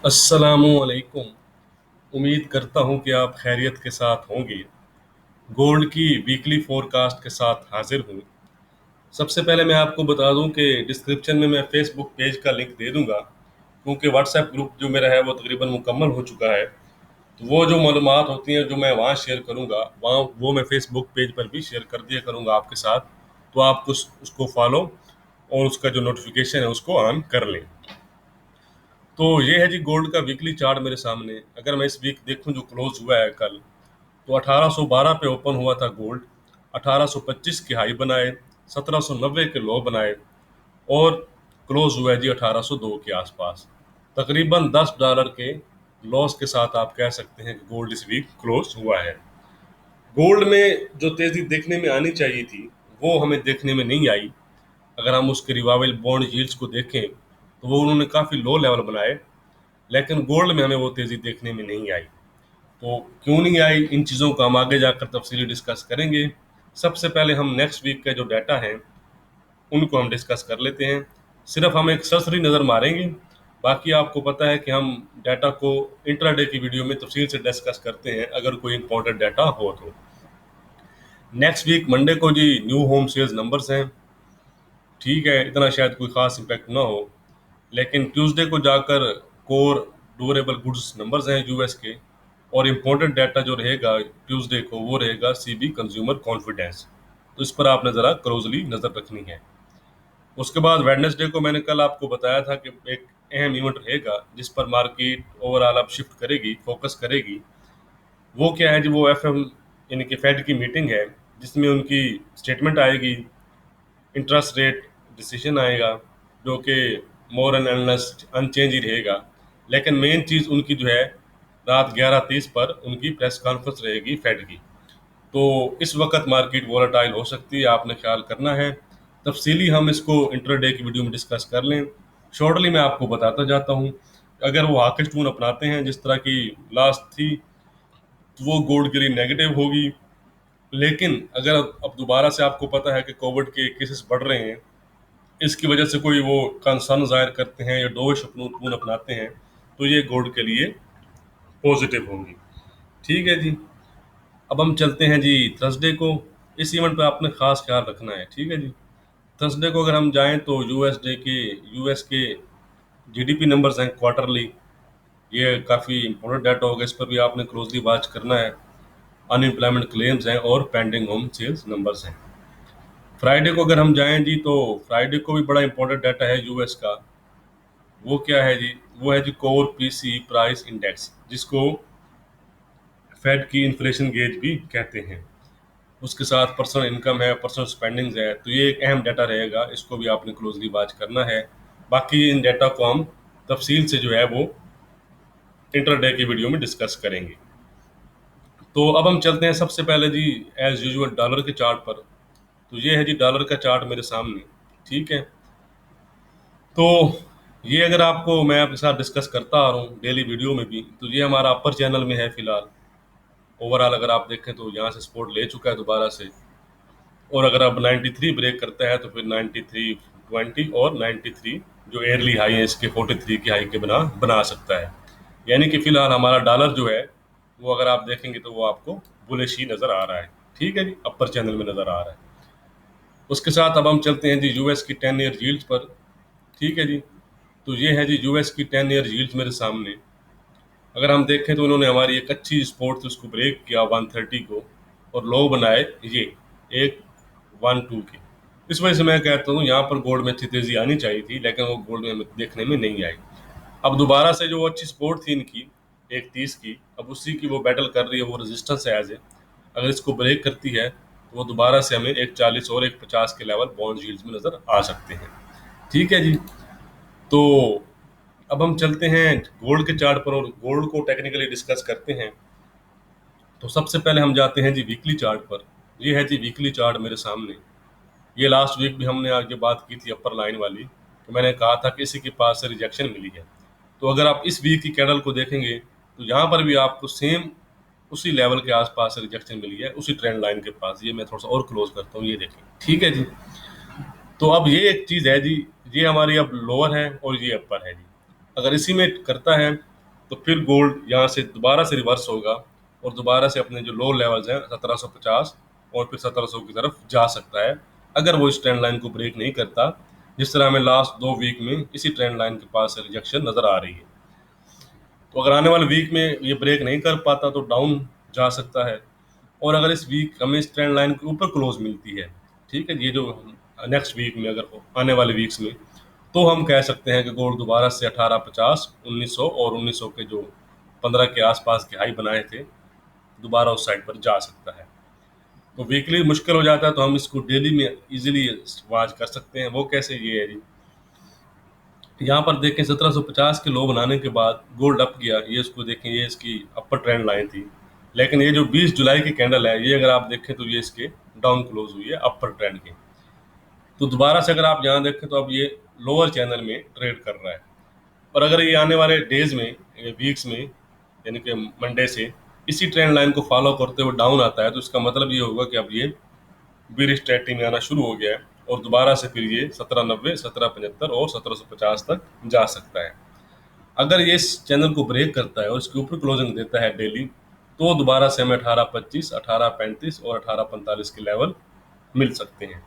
अस्सलामुअलैकुम। उम्मीद करता हूँ कि आप खैरियत के साथ होंगे। गोल्ड की वीकली फोरकास्ट के साथ हाजिर हूँ। सबसे पहले मैं आपको बता दूं कि डिस्क्रिप्शन में मैं फेसबुक पेज का लिंक दे दूंगा, क्योंकि व्हाट्सएप ग्रुप जो मेरा है वो तकरीबन मुकम्मल हो चुका है। तो वो जो मालूमात होती हैं जो मैं वहाँ शेयर करूँगा, वहाँ वो मैं फेसबुक पेज पर भी शेयर कर दिया करूँगा आपके साथ। तो आप उसको फॉलो और उसका जो नोटिफिकेशन है उसको ऑन कर लें। तो ये है जी गोल्ड का वीकली चार्ट मेरे सामने। अगर मैं इस वीक देखूं जो क्लोज हुआ है कल, तो 1812 पे ओपन हुआ था गोल्ड। 1825 के हाई बनाए, 1790 के लो बनाए और क्लोज हुआ है जी 1802 के आसपास। तकरीबन $10 के लॉस के साथ आप कह सकते हैं कि गोल्ड इस वीक क्लोज हुआ है। गोल्ड में जो तेजी देखने में आनी चाहिए थी वो हमें देखने में नहीं आई। अगर हम उसके रिवाइवल बॉन्ड यील्ड्स को देखें तो वो उन्होंने काफ़ी लो लेवल बनाए, लेकिन गोल्ड में हमें वो तेज़ी देखने में नहीं आई। तो क्यों नहीं आई, इन चीज़ों को हम आगे जाकर तफसीली डिस्कस करेंगे। सबसे पहले हम नेक्स्ट वीक का जो डाटा है उनको हम डिस्कस कर लेते हैं। सिर्फ हम एक सरसरी नज़र मारेंगे, बाकी आपको पता है कि हम डाटा को इंट्राडे की वीडियो में तफसील से डिस्कस करते हैं अगर कोई इंपॉर्टेंट डाटा हो तो। नेक्स्ट वीक मंडे को जी न्यू होम सेल्स नंबर्स हैं। ठीक है, इतना शायद कोई खास इम्पैक्ट ना हो, लेकिन ट्यूसडे को जाकर कोर ड्यूरेबल गुड्स नंबर्स हैं यूएस के। और इम्पोर्टेंट डाटा जो रहेगा ट्यूसडे को वो रहेगा सीबी कंज्यूमर कॉन्फिडेंस। तो इस पर आपने ज़रा क्लोजली नज़र रखनी है। उसके बाद वेडनेसडे को मैंने कल आपको बताया था कि एक अहम इवेंट रहेगा जिस पर मार्केट ओवरऑल अब शिफ्ट करेगी, फोकस करेगी। वो क्या है जी, वो एफ एम यानी कि फेड की मीटिंग है, जिसमें उनकी स्टेटमेंट आएगी, इंटरेस्ट रेट डिसीजन आएगा, जो कि मोर एंड अनचेंज ही रहेगा। लेकिन मेन चीज़ उनकी जो है रात 11:30 पर उनकी प्रेस कॉन्फ्रेंस रहेगी फेड की। तो इस वक्त मार्केट वॉलेटाइल हो सकती है, आपने ख्याल करना है। तफसीली हम इसको इंटरडे की वीडियो में डिस्कस कर लें। शॉर्टली मैं आपको बताता जाता हूँ। अगर वो हॉकिश टून अपनाते हैं जिस तरह की लास्ट थी, तो वो गोल्ड के लिए नेगेटिव होगी। लेकिन अगर अब दोबारा से आपको पता है कि कोविड के केसेस बढ़ रहे हैं, इसकी वजह से कोई वो कंसर्न जाहिर करते हैं या डोविश टून अपनाते हैं, तो ये गोल्ड के लिए पॉजिटिव होंगी। ठीक है जी। अब हम चलते हैं जी थर्सडे को। इस इवेंट पे आपने खास ख्याल रखना है, ठीक है जी। थर्सडे को अगर हम जाएं तो यूएस के जीडीपी नंबर्स हैं क्वार्टरली। ये काफ़ी इंपॉर्टेंट डाटा होगा, इस पर भी आपने क्लोजली वॉच करना है। अनएम्प्लॉयमेंट क्लेम्स हैं और पेंडिंग होम सेल्स नंबर्स हैं। फ्राइडे को अगर हम जाएं जी, तो फ्राइडे को भी बड़ा इंपॉर्टेंट डाटा है यूएस का। वो क्या है जी, वो है जी कोर पीसी प्राइस इंडेक्स, जिसको फेड की इन्फ्लेशन गेज भी कहते हैं। उसके साथ पर्सनल इनकम है, पर्सनल स्पेंडिंग्स है। तो ये एक अहम डाटा रहेगा, इसको भी आपने क्लोजली वॉच करना है। बाकी इन डाटा को हम तफसील से जो है वो इंटरडे की वीडियो में डिस्कस करेंगे। तो अब हम चलते हैं सबसे पहले जी एज यूजुअल डॉलर के चार्ट पर। तो ये है जी डॉलर का चार्ट मेरे सामने। ठीक है। तो ये अगर आपको मैं आपके साथ डिस्कस करता आ रहा हूँ डेली वीडियो में भी, तो ये हमारा अपर चैनल में है फिलहाल। ओवरऑल अगर आप देखें तो यहाँ से सपोर्ट ले चुका है दोबारा से। और अगर अब 93 ब्रेक करता है तो फिर 93.20 और 93 जो एयरली हाई है इसके 43 की हाई के बना सकता है। यानी कि फिलहाल हमारा डॉलर जो है वो अगर आप देखेंगे तो वो आपको बुलिश ही नज़र आ रहा है। ठीक है जी, अपर चैनल में नज़र आ रहा है। उसके साथ अब हम चलते हैं जी यूएस की 10 ईयर यील्ड्स पर। ठीक है जी। तो ये है जी यूएस की 10 ईयर यील्ड्स मेरे सामने। अगर हम देखें तो उन्होंने हमारी एक अच्छी सपोर्ट थी उसको ब्रेक किया 130 को, और लो बनाए ये एक 1-2 के। इस वजह से मैं कहता हूँ यहाँ पर गोल्ड में अच्छी तेजी आनी चाहिए थी, लेकिन वो गोल्ड में हमें देखने में नहीं आई। अब दोबारा से जो अच्छी सपोर्ट थी इनकी 1:30 की, अब उसी की वो बैटल कर रही है, वो रेजिस्टेंस है एज ए। अगर इसको ब्रेक करती है तो वो दोबारा से हमें 1:40 और 1:50 के लेवल बॉन्ड यील्ड्स में नजर आ सकते हैं। ठीक है जी। तो अब हम चलते हैं गोल्ड के चार्ट पर और गोल्ड को टेक्निकली डिस्कस करते हैं। तो सबसे पहले हम जाते हैं जी वीकली चार्ट पर। ये है जी वीकली चार्ट मेरे सामने। ये लास्ट वीक भी हमने आगे बात की थी अपर लाइन वाली, तो मैंने कहा था कि इसी के पास से रिजेक्शन मिली है। तो अगर आप इस वीक की कैंडल को देखेंगे तो यहाँ पर भी आपको सेम उसी लेवल के आसपास से रिजेक्शन मिली है, उसी ट्रेंड लाइन के पास। ये मैं थोड़ा सा और क्लोज करता हूँ, ये देखें। ठीक है जी। तो अब ये एक चीज़ है जी, ये हमारी अब लोअर है और ये अपर है जी। अगर इसी में करता है तो फिर गोल्ड यहाँ से दोबारा से रिवर्स होगा और दोबारा से अपने जो लो लेवल्स हैं 1750 और फिर 1700 की तरफ जा सकता है, अगर वो इस ट्रेंड लाइन को ब्रेक नहीं करता, जिस तरह हमें लास्ट 2 वीक में इसी ट्रेंड लाइन के पास रिजेक्शन नजर आ रही है। तो अगर आने वाले वीक में ये ब्रेक नहीं कर पाता तो डाउन जा सकता है। और अगर इस वीक हमें इस ट्रेंड लाइन के ऊपर क्लोज मिलती है, ठीक है, ये जो नेक्स्ट वीक में अगर आने वाले वीक्स में, तो हम कह सकते हैं कि गोल्ड दोबारा से 1850, 1900 और 1900 के जो 15 के आसपास के हाई बनाए थे, दोबारा उस साइड पर जा सकता है। तो वीकली मुश्किल हो जाता है, तो हम इसको डेली में इजीली वॉच कर सकते हैं। वो कैसे, ये है जी, यहाँ पर देखें 1750 के लो बनाने के बाद गोल्ड अप गया, ये इसको देखें, ये इसकी अपर ट्रेंड लाइन थी। लेकिन ये जो 20 जुलाई की कैंडल है, ये अगर आप देखें तो ये इसके डाउन क्लोज हुई है अपर ट्रेंड के। तो दोबारा से अगर आप यहाँ देखें तो अब ये लोअर चैनल में ट्रेड कर रहा है। और अगर ये आने वाले डेज में, वीक्स में, यानी कि मंडे से इसी ट्रेंड लाइन को फॉलो करते हुए डाउन आता है, तो इसका मतलब ये होगा कि अब ये बीरिश टेटी में आना शुरू हो गया है और दोबारा से फिर ये 1790, 1775 और 1750 तक जा सकता है। अगर ये इस चैनल को ब्रेक करता है और इसके ऊपर क्लोजिंग देता है डेली, तो दोबारा से हमें 1825, 1835 और 1845 के लेवल मिल सकते हैं।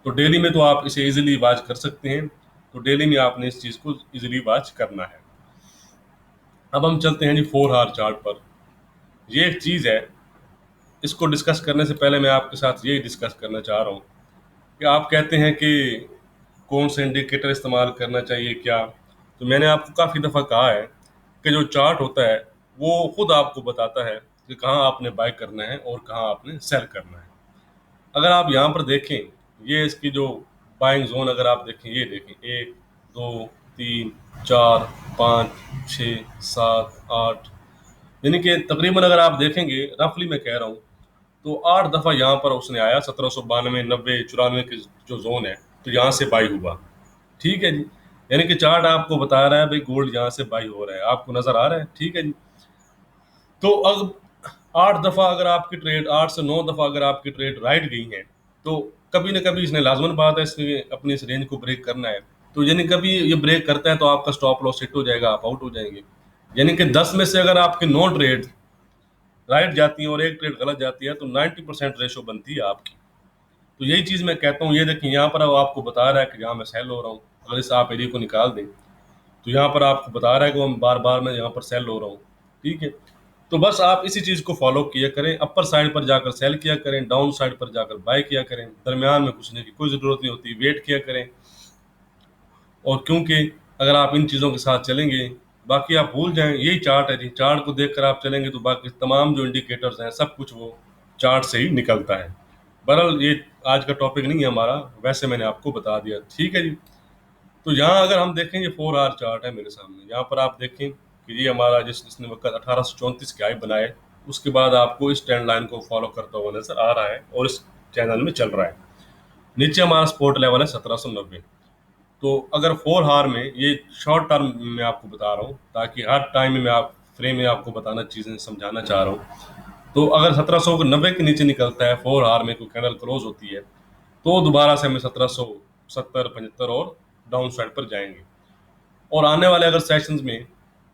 तो डेली में तो आप इसे इजीली वॉच कर सकते हैं। तो डेली में आपने इस चीज़ को इजीली वॉच करना है। अब हम चलते हैं जी 4 आवर चार्ट पर। ये एक चीज़ है, इसको डिस्कस करने से पहले मैं आपके साथ ये डिस्कस करना चाह रहा हूँ कि आप कहते हैं कि कौन से इंडिकेटर इस्तेमाल करना चाहिए क्या। तो मैंने आपको काफ़ी दफ़ा कहा है कि जो चार्ट होता है वो खुद आपको बताता है कि कहाँ आपने बाय करना है और कहाँ आपने सेल करना है। अगर आप यहाँ पर देखें, ये इसकी जो बाइंग जोन अगर आप देखें, ये देखें 1, 2, 3, 4, 5, 6, 7, 8, यानी कि तकरीबन अगर आप देखेंगे, रफली मैं कह रहा हूँ, तो 8 दफ़ा यहाँ पर उसने आया, 1792, 90, 94 के जो जोन है, तो यहाँ से बाई हुआ। ठीक है जी, यानी कि चार्ट आपको बता रहा है भाई गोल्ड यहाँ से बाई हो रहा है, आपको नजर आ रहा है। ठीक है जी, तो अब 8 दफ़ा अगर आपकी ट्रेड, 8 से 9 दफ़ा अगर आपकी ट्रेड राइट गई है, तो कभी ना कभी इसने लाजमन बात है इसने अपनी इस रेंज को ब्रेक करना है। तो यानी कभी ये ब्रेक करता है तो आपका स्टॉप लॉस हिट हो जाएगा, आप आउट हो जाएंगे। यानी कि 10 में से अगर आपके 9 ट्रेड राइट जाती हैं और एक ट्रेड गलत जाती है, तो 90% रेशो बनती है आपकी। तो यही चीज़ मैं कहता हूँ, ये देखिए यहाँ पर अब आपको बता रहा है कि यहाँ मैं सेल हो रहा हूँ। अगर इस आप एरिया को निकाल दें तो यहाँ पर आपको बता रहा है कि मैं बार बार मैं यहाँ पर सेल हो रहा हूँ। ठीक है, तो बस आप इसी चीज़ को फॉलो किया करें, अपर साइड पर जाकर सेल किया करें, डाउन साइड पर जाकर बाय किया करें, दरमियान में घुसने की कोई ज़रूरत नहीं होती, वेट किया करें। और क्योंकि अगर आप इन चीज़ों के साथ चलेंगे, बाकी आप भूल जाएं, यही चार्ट है जी, चार्ट को देखकर आप चलेंगे तो बाकी तमाम जो इंडिकेटर्स हैं सब कुछ वो चार्ट से ही निकलता है। बहरहाल ये आज का टॉपिक नहीं है हमारा, वैसे मैंने आपको बता दिया। ठीक है जी, तो यहाँ अगर हम देखें, ये 4 आवर चार्ट है मेरे सामने, यहाँ पर आप देखें कि ये हमारा जिसने वक्त 1834 के हाई बनाए, उसके बाद आपको इस ट्रेंड लाइन को फॉलो करता हुआ नजर आ रहा है और इस चैनल में चल रहा है। नीचे हमारा सपोर्ट लेवल है 1790। तो अगर 4 आवर में, ये शॉर्ट टर्म में आपको बता रहा हूँ ताकि हर टाइम में मैं आप फ्रेम में आपको बताना, चीज़ें समझाना चाह रहा हूँ। तो अगर 1790 के नीचे निकलता है, 4 आवर में कोई कैंडल क्लोज होती है, तो दोबारा से हमें 1770, 75 और डाउन साइड पर जाएंगे। और आने वाले अगर सेशंस में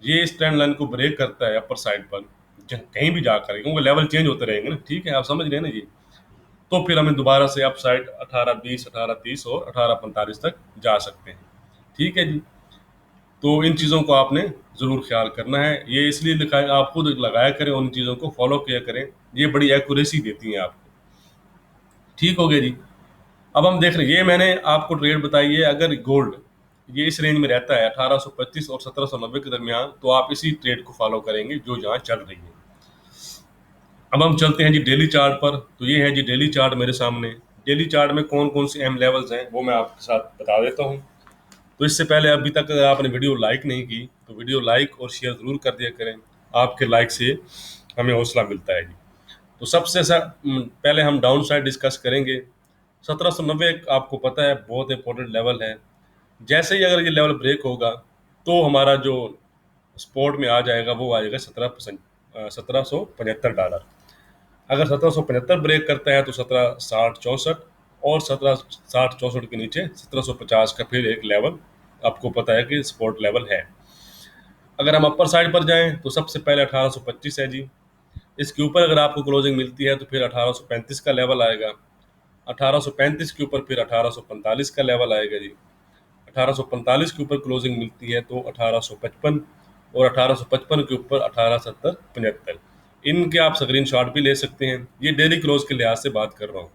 ये इस ट्रेंड लाइन को ब्रेक करता है अपर साइड पर, कहीं भी जाकर, क्योंकि लेवल चेंज होते रहेंगे ना, ठीक है, आप समझ रहे हैं ना जी, तो फिर हमें दोबारा से अप साइड 1820, 1830 और 1845 तक जा सकते हैं। ठीक है जी, तो इन चीज़ों को आपने ज़रूर ख्याल करना है। ये इसलिए लिखा है, आप खुद लगाया करें, उन चीज़ों को फॉलो किया करें, ये बड़ी एक्यूरेसी देती हैं आपको। ठीक हो गया जी, अब हम देख रहे हैं, ये मैंने आपको ट्रेड बताई है। अगर गोल्ड ये इस रेंज में रहता है 1825 और 1790 के दरमियान, तो आप इसी ट्रेड को फॉलो करेंगे जो जहाँ चल रही है। अब हम चलते हैं जी डेली चार्ट पर। तो ये है जी डेली चार्ट मेरे सामने। डेली चार्ट में कौन कौन से अहम लेवल्स हैं वो मैं आपके साथ बता देता हूँ। तो इससे पहले अभी तक अगर आपने वीडियो लाइक नहीं की तो वीडियो लाइक और शेयर ज़रूर कर दिया करें, आपके लाइक से हमें हौसला मिलता है जी। तो सबसे पहले हम डाउन साइड डिस्कस करेंगे। 1790 आपको पता है बहुत इंपॉर्टेंट लेवल है। जैसे ही अगर ये लेवल ब्रेक होगा तो हमारा जो स्पोर्ट में आ जाएगा वो आ जाएगा 1775 डॉलर। अगर 1775 ब्रेक करता है तो 1760, 64 और 1760, 64 के नीचे 1750 का फिर एक लेवल आपको पता है कि स्पोर्ट लेवल है। अगर हम अपर साइड पर जाएं तो सबसे पहले 1825 है जी। इसके ऊपर अगर आपको क्लोजिंग मिलती है तो फिर 1835 का लेवल आएगा। 1835 के ऊपर फिर 1845 का लेवल आएगा जी। 1845 के ऊपर क्लोजिंग मिलती है तो 1855, और 1855 के ऊपर 1870, 75। इनके आप स्क्रीन शॉट भी ले सकते हैं। ये डेली क्लोज के लिहाज से बात कर रहा हूँ।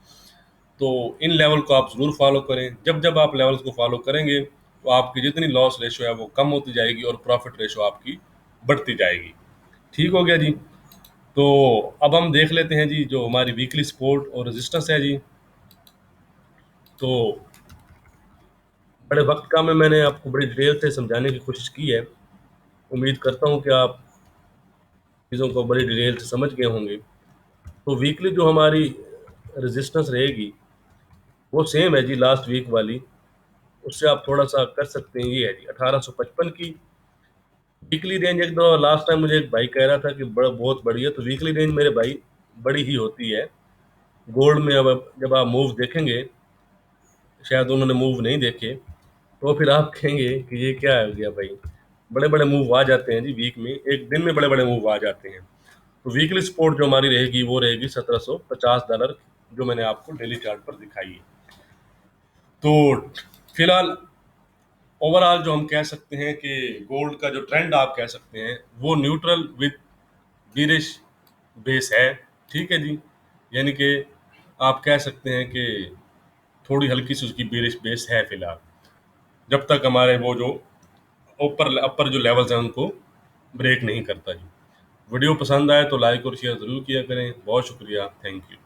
तो इन लेवल को आप ज़रूर फॉलो करें। जब जब आप लेवल्स को फॉलो करेंगे तो आपकी जितनी लॉस रेशो है वो कम होती जाएगी और प्रॉफिट रेशो आपकी बढ़ती जाएगी। ठीक हो गया जी। तो अब हम देख लेते हैं जी जो हमारी वीकली सपोर्ट और रेजिस्टेंस है जी। तो बड़े वक्त का में मैंने आपको बड़ी डिटेल से समझाने की कोशिश की है। उम्मीद करता हूँ कि आप चीज़ों को बड़ी डिटेल से समझ गए होंगे। तो वीकली जो हमारी रेजिस्टेंस रहेगी वो सेम है जी लास्ट वीक वाली। उससे आप थोड़ा सा कर सकते हैं। ये है जी 1855 की वीकली रेंज। एक दो लास्ट टाइम मुझे एक भाई कह रहा था कि बड़ा बहुत बड़ी है, तो वीकली रेंज मेरे भाई बड़ी ही होती है। गोल्ड में अब जब आप मूव देखेंगे, शायद उन्होंने मूव नहीं देखे, तो फिर आप कहेंगे कि ये क्या हो गया भाई। बड़े बड़े मूव आ जाते हैं जी वीक में, एक दिन में बड़े बड़े मूव आ जाते हैं। तो वीकली सपोर्ट जो हमारी रहेगी वो रहेगी $1750, जो मैंने आपको डेली चार्ट पर दिखाई है। तो फिलहाल ओवरऑल जो हम कह सकते हैं कि गोल्ड का जो ट्रेंड आप कह सकते हैं वो न्यूट्रल विद बीरिश बेस है। ठीक है जी। यानी कि आप कह सकते हैं कि थोड़ी हल्की सी उसकी बीरिश बेस है फिलहाल, जब तक हमारे वो जो ऊपर अपर जो लेवल्स हैं उनको ब्रेक नहीं करता जी। वीडियो पसंद आए तो लाइक और शेयर ज़रूर किया करें। बहुत शुक्रिया। Thank you.